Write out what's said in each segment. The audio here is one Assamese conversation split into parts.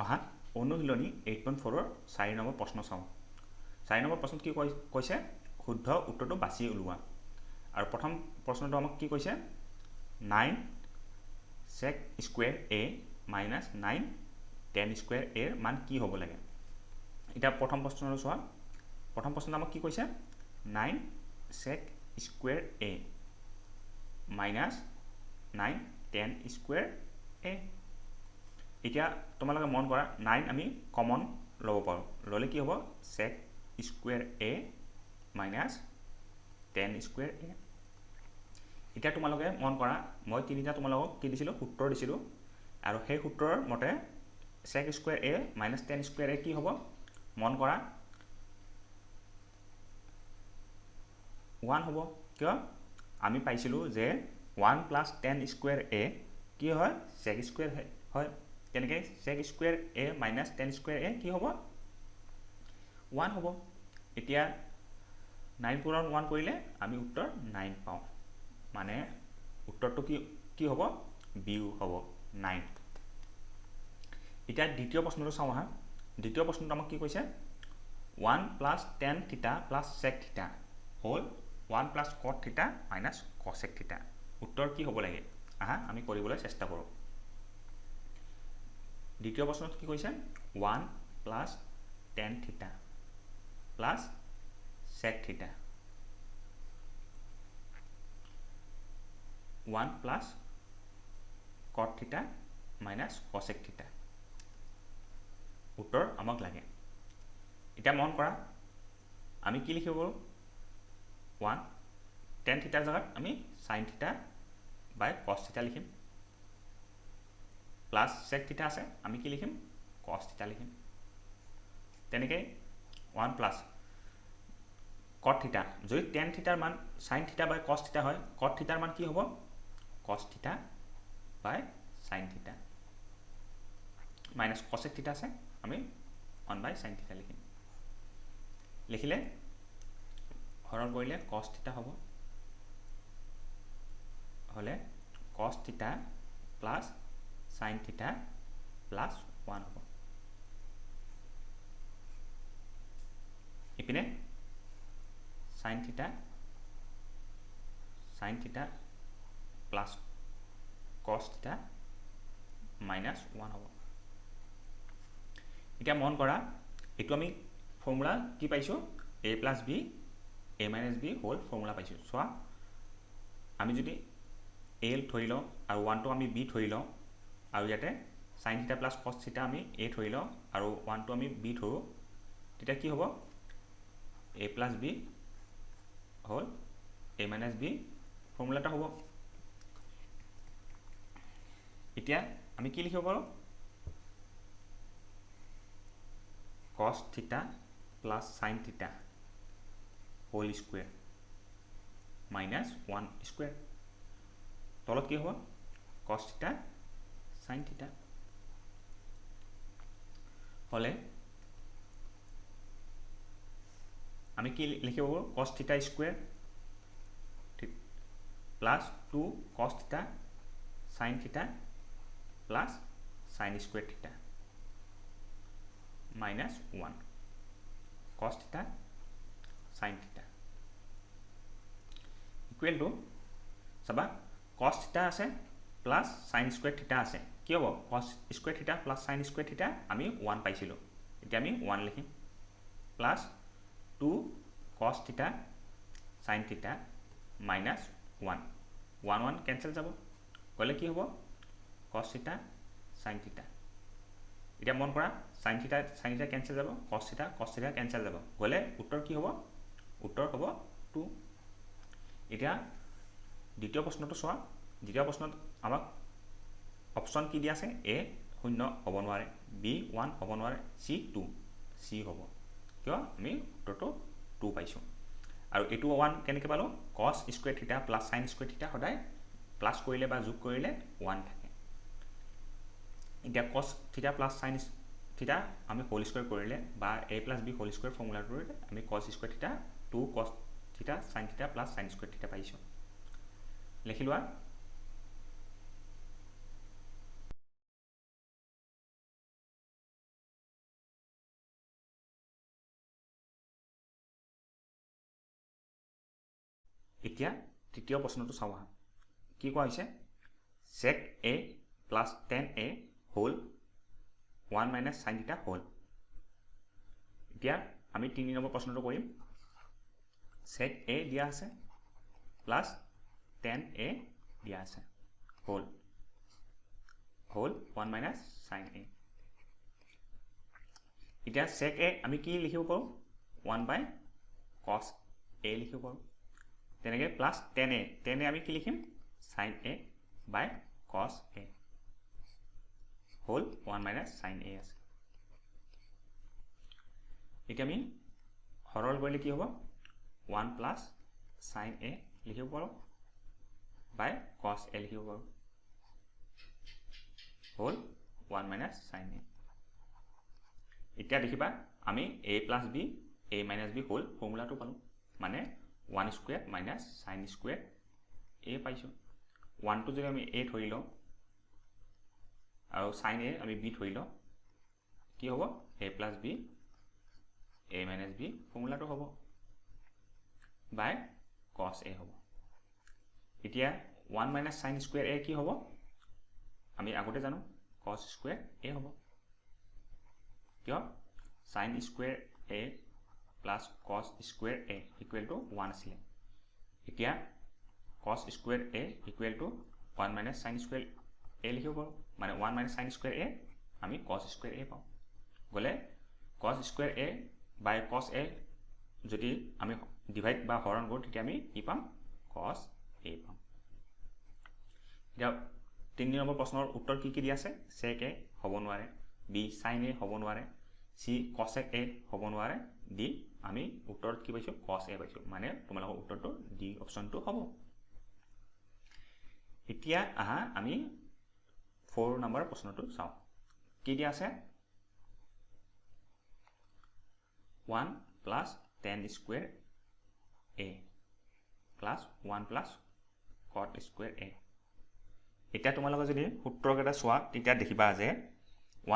অহা অনুশীলনী 8.4 ৰ 4 নম্বৰ প্ৰশ্ন চাওঁ 4 নম্বৰ প্ৰশ্নত কি কৈছে শুদ্ধ উত্তৰটো বাছি উলিওৱা আৰু প্ৰথম প্ৰশ্নটো আমাক কি কৈছে 9 sec square a minus 9 tan square a ৰ মান কি হ'ব লাগে এটা প্ৰথম প্ৰশ্নটো চোৱা প্ৰথম প্ৰশ্নটো আমাক কি কৈছে 9 sec square a minus 9 tan square a এতিয়া তোমালোকে মন কৰা 9 আমি কমন লব পাৰো ললে কি হ'ব sec square a minus tan square a এতিয়া তোমালোকে মন কৰা মই তিনিটা তোমালোকক কি দিছিলো সূত্ৰ দিছিলো আৰু সেই সূত্ৰৰ মতে sec square a minus tan square a কি হ'ব মন কৰা 1 হ'ব কিয় আমি পাইছিলো যে 1 plus tan square a কি হয় sec square হয় কেনেকৈ sec square a minus tan square a কি হ'ব 1 হ'ব এতিয়া 9 পূৰণ 1 কৰিলে আমি উত্তৰ 9 পাওঁ মানে উত্তৰটো কি হ'ব বি হ'ব 9 এতিয়া দ্বিতীয় প্ৰশ্নটো চাওঁ আহা দ্বিতীয় প্ৰশ্নটো আমাক কি কৈছে 1 plus tan theta plus sec theta whole 1 plus cot theta minus cosec theta উত্তৰ কি হ'ব লাগে আহা আমি কৰিবলৈ চেষ্টা কৰোঁ দ্বিতীয় প্ৰশ্নত কি কৈছে 1 plus tan theta plus sec theta 1 plus cot theta minus cosec theta উত্তৰ আমাক লাগে এটা মন কৰা আমি কি লিখিব পাৰো 1 tan theta জায়গাত আমি sin theta by cos theta লিখিম প্লাস sec theta আছে আমি কি লিখিম cos theta লিখিম তেনেকৈ 1 plus cot theta যদি tan theta ৰ মান sin theta by cos theta হয় cot theta ৰ মান কি হ'ব cos theta by sin theta minus cosec theta আছে আমি 1 by sin theta লিখিম লিখিলে হৰণ কৰিলে cos theta হ'ব হলে cos theta plus sin theta plus 1 হ'ব ইপিনে sin theta plus cos theta minus 1 হ'ব এতিয়া মন কৰা এটো আমি ফৰ্মুলা কি পাইছো a plus b a minus b whole formula পাইছো সোৱা আমি যদি a ধৰি লওঁ আৰু 1 টো আমি b ধৰি লওঁ আৰু ইয়াতে sin theta plus cos theta আমি a ধৰি লওঁ আৰু 1 টো আমি b ধৰো তেতিয়া কি হ'ব a plus b whole a minus b ফৰ্মুলাটা হ'ব এতিয়া আমি কি লিখিব পাৰো cos theta plus sin theta whole square minus 1 square তলত কি হ'ব cos theta sin theta হলে আমি কি লিখিব পাৰো cos theta square plus 2 cos theta sin theta plus sin square theta minus 1 cos theta sin theta equal to সবা cos theta আছে plus sin square theta আছে কি হ'ব cos square theta plus sin square theta আমি 1 পাইছিলো এতিয়া আমি 1 লিখিম plus 2 cos theta sin theta minus 1 1 cancel যাব গলে কি হ'ব cos theta sin theta এতিয়া মন কৰা sin theta cancel যাব cos theta cancel যাব গলে উত্তৰ কি হ'ব উত্তৰ হ'ব 2 এতিয়া দ্বিতীয় প্ৰশ্নটো চোৱা দ্বিতীয় প্ৰশ্নত আমাক অপচন কি দিয়া আছে a 0 হ'ব নোৱাৰে b 1 হ'ব নোৱাৰে c 2 c হ'ব কিয় আমি উত্তৰটো 2 পাইছো আৰু এটো 1 কেনেকৈ পালো cos square theta plus sin square theta সদায় প্লাস কৰিলে বা যোগ কৰিলে 1 থাকে এতিয়া cos theta plus sin theta আমি হোল স্কয়ার কৰিলে বা a plus b whole square ফৰ্মুলাটোৰে আমি cos square theta 2 cos theta sin theta plus sin square theta পাইছো লিখিলোৱা এতিয়া তৃতীয় প্ৰশ্নটো চাওঁ আহা কি কোৱা হৈছে sec a plus tan a whole 1 minus sin theta whole এতিয়া আমি 3 নম্বৰ প্ৰশ্নটো কৰিম sec a দিয়া আছে plus tan a দিয়া আছে whole 1 minus sin a এতিয়া sec a আমি কি লিখিব পাৰোঁ 1 by cos a লিখিব পাৰোঁ তেনেকৈ প্লাছ tan a আমি কি লিখিম sin a by cos a whole 1 minus sin a আছে এতিয়া আমি সৰল কৰিলে কি হ'ব 1 plus sin a লিখিব পাৰোঁ by cos a লিখিব পাৰোঁ whole 1 minus sin a এতিয়া দেখিবা আমি a plus b a minus b whole ফৰ্মুলাটো পালোঁ মানে 1 square minus sin square a পাইছোঁ 1 টো যদি আমি a ধৰি লওঁ আৰু sin a আমি b ধৰি লওঁ কি হ'ব a plus b a minus b ফৰ্মুলাটো হ'ব by cos a হ'ব এতিয়া 1 minus sin square a কি হ'ব আমি আগতে জানো cos square a হ'ব কিয় sin square a plus cos square a equal to 1 আছিলে এতিয়া cos square a equal to 1 minus sin square a লিখিব পাৰোঁ মানে 1 minus sin square a আমি cos square a পাওঁ গ'লে cos square a by cos a যদি আমি ডিভাইড বা হৰণ কৰোঁ তেতিয়া আমি কি পাম cos a পাম এতিয়া 3 নম্বৰ প্ৰশ্নৰ উত্তৰ কি দিয়া আছে sec a হ'ব নোৱাৰে b sin a হ'ব নোৱাৰে c cosec a হ'ব নোৱাৰে d আমি উত্তৰত কি পাইছোঁ cos a পাইছোঁ মানে তোমালোকৰ উত্তৰটো d অপশ্যনটো হ'ব এতিয়া আহা আমি 4 নম্বৰ প্ৰশ্নটো চাওঁ কি দিয়া আছে 1 plus tan square a plus 1 plus cot square a এতিয়া তোমালোকে যদি সূত্ৰকেইটা চোৱা তেতিয়া দেখিবা যে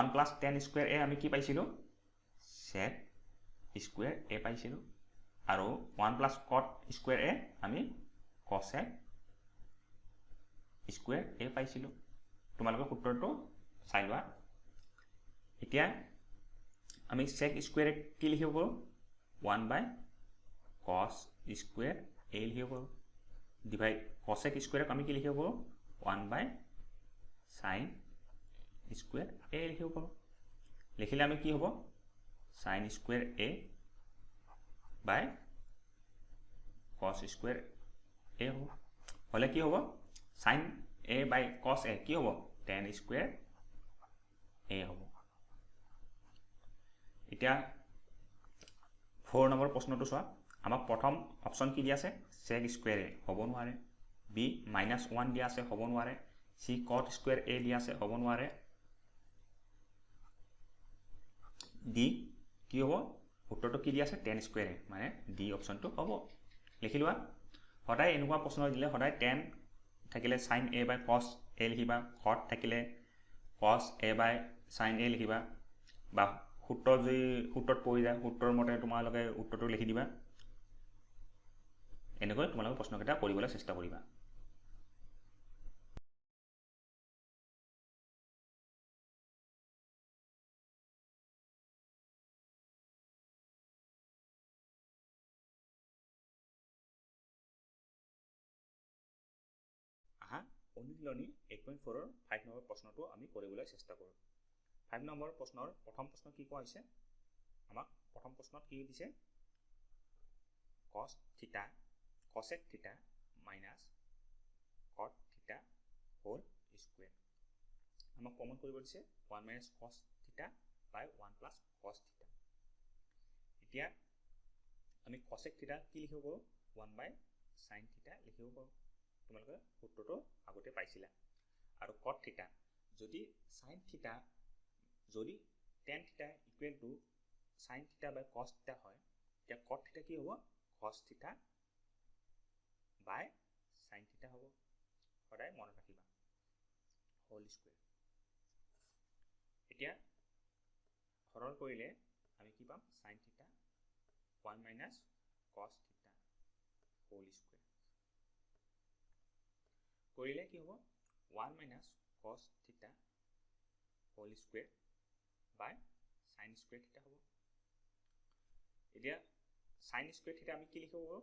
1 plus tan square a আমি কি পাইছিলোঁ sec square a পাইছিলোঁ আৰু 1 plus cot square a আমি cosec square a পাইছিলোঁ তোমালোকে সূত্ৰটো চাই লোৱা এতিয়া আমি sec square কি লিখিব পাৰোঁ 1 by cos square a লিখিব পাৰোঁ ডিভাইড cosec square আমি কি লিখিব পাৰোঁ 1 by sin square a লিখিব পাৰোঁ লিখিলে আমি কি হ'ব sin square a by cos square a হ'ব হ'লে কি হ'ব sin a by cos a কি হ'ব tan square a হ'ব এতিয়া 4 নম্বৰ প্ৰশ্নটো চোৱা আমাক প্ৰথম অপশ্যন কি দিয়া আছে sec square a হ'ব নোৱাৰে b -1 দিয়া আছে হ'ব নোৱাৰে c cot square a দিয়া আছে হ'ব নোৱাৰে d কি হ'ব উত্তৰটো কি দিয়া আছে tan square a মানে d অপশ্যনটো হ'ব লিখি লোৱা সদায় এনেকুৱা প্ৰশ্ন দিলে সদায় tan থাকিলে sin a by cos a লিখিবা cot থাকিলে cos a by sin a লিখিবা বা সূত্ৰত পৰি যায় সূত্ৰৰ মতে তোমালোকে উত্তৰটো লিখি দিবা এনেকৈ তোমালোকে প্ৰশ্নকেইটা কৰিবলৈ চেষ্টা কৰিবা আহা অনুশীলনী 8.4 ৰ 5 নম্বৰ প্ৰশ্নটো আমি কৰিবলৈ চেষ্টা কৰোঁ 5 নম্বৰ প্ৰশ্নৰ প্ৰথম প্ৰশ্ন কি কোৱা হৈছে আমাক প্ৰথম প্ৰশ্নত কি দিছে cos theta cosec theta minus cot theta whole square আমাক কমন কৰিব দিছে 1 minus cos theta by 1 plus cos theta এতিয়া আমি cosec theta কি লিখিব পাৰোঁ 1 by sin theta লিখিব পাৰোঁ তোমালোকে সূত্ৰটো আগতে পাইছিলা আৰু cot theta যদি sin theta যদি tan theta equal to sin theta by cos theta হয় তেতিয়া cot theta কি হ'ব cos theta by sin theta হ'ব সদায় মনত ৰাখিবা whole square এতিয়া সৰল কৰিলে আমি কি পাম sin theta 1 minus cos theta whole square কৰিলে কি হ'ব 1 minus cos theta whole square by sin square theta হ'ব এতিয়া sin square theta আমি কি লিখিব পাৰো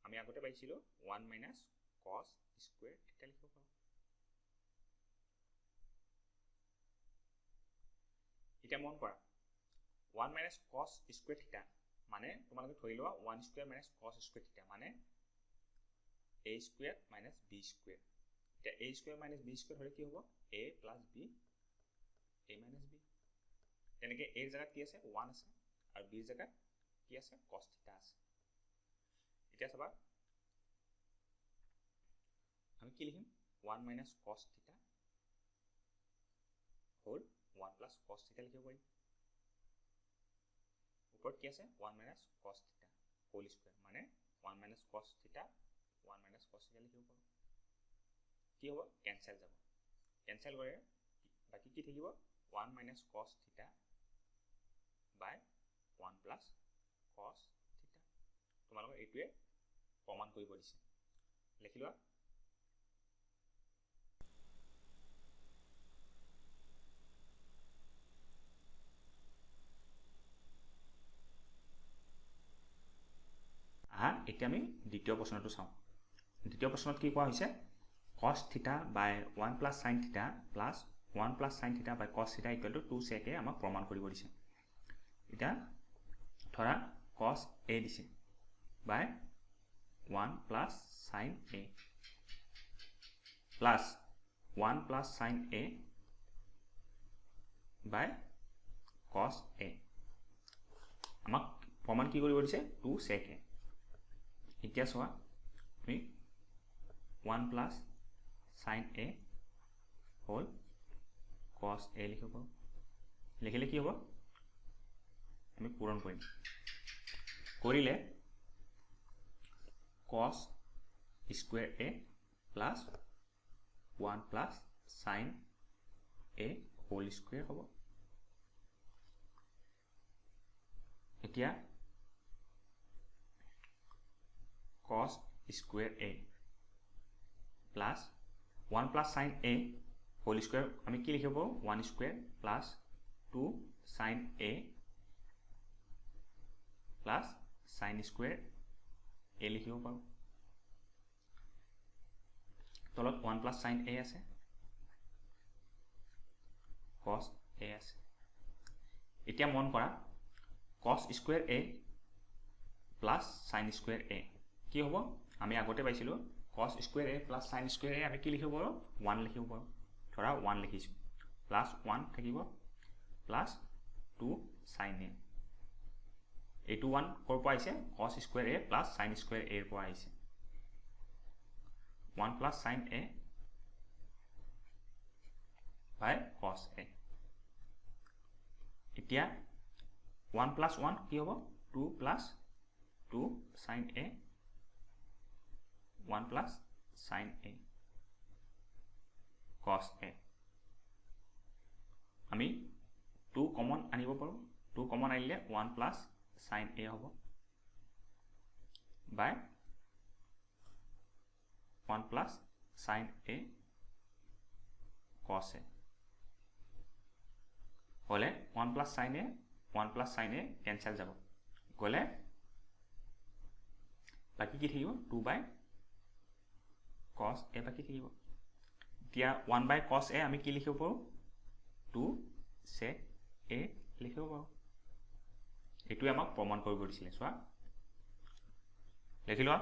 আমি আগতে পাইছিলো 1 minus cos square theta লিখিব পাৰো এতিয়া মন কৰা 1 minus cos square theta মানে তোমালোকে ধৰি লোৱা 1 square minus cos square theta মানে a square minus b square এতিয়া a square minus b square হলে কি হ'ব a plus b a minus b তেনেকে a জায়গাত কি আছে 1 আছে আৰু b জায়গাত কি আছে cos theta আছে এতিয়া চাবা আমি কি লিখিম 1 minus cos theta whole 1 plus cos theta লিখিব পাৰিম উপৰত কি আছে 1 minus cos theta whole square মানে 1 minus cos theta 1 minus cos theta লিখিব পাৰো কি হ'ব কেনসেল যাব কেনসেল কৰে বাকি কি থাকিব 1 minus cos theta by 1 plus cos theta তোমালোকৰ এইটোৱে প্ৰমাণ কৰিব দিছে লিখি লোৱা এতিয়া আমি দ্বিতীয় প্ৰশ্নটো চাওঁ দ্বিতীয় প্ৰশ্নত কি কোৱা হৈছে cos theta by 1 plus sin theta plus 1 plus sin theta by cos theta equal to 2 sec a আমাক প্ৰমাণ কৰিব দিছে এটা ধৰা cos a দিছে by 1 plus sin a plus 1 plus sin a by cos a আমাক প্ৰমাণ কি কৰিব দিছে 2 sec a এতিয়া চোৱা আমি 1 plus sin a whole cos a লিখিব পাৰোঁ লিখিলে কি হ'ব আমি পূৰণ কৰিম কৰিলে cos square a plus 1 plus sin a whole square হ'ব এতিয়া cos square a plus 1 plus sin a whole square আমি কি লিখিব 1 square plus 2 sin a plus sin square a লিখিব পাৰো তলত 1 plus sin a আছে cos a আছে এতিয়া মন কৰা cos square a plus sin square a কি হ'ব আমি আগতে পাইছিলো cos square a plus sin square a আমি কি লিখিব পাৰো 1 লিখিব পাৰো ধৰা 1 লিখিছো plus 1 থাকিব plus 2 sin a এইটো 1 কৰ পৰা আহিছে cos square a plus sin square a পৰা আহিছে 1 plus sin a by cos a এতিয়া 1 plus 1 কি হ'ব 2 plus 2 sin a 1 plus sin a cos a আমি 2 কমন আনিব পাৰো 2 কমন আনিলে 1 plus sin a হ'ব by 1 plus sin a cos a হলে 1 plus sin a 1 plus sin a cancel যাব গলে বাকি কি থাকিব 2 by cos a বাকি থাকিব দিয়া 1 by cos a আমি কি লিখিব পাৰো 2 sec a লিখিব পাৰো এটো আমাক প্ৰমাণ কৰিব দিছিলে চোৱা লিখি লোৱা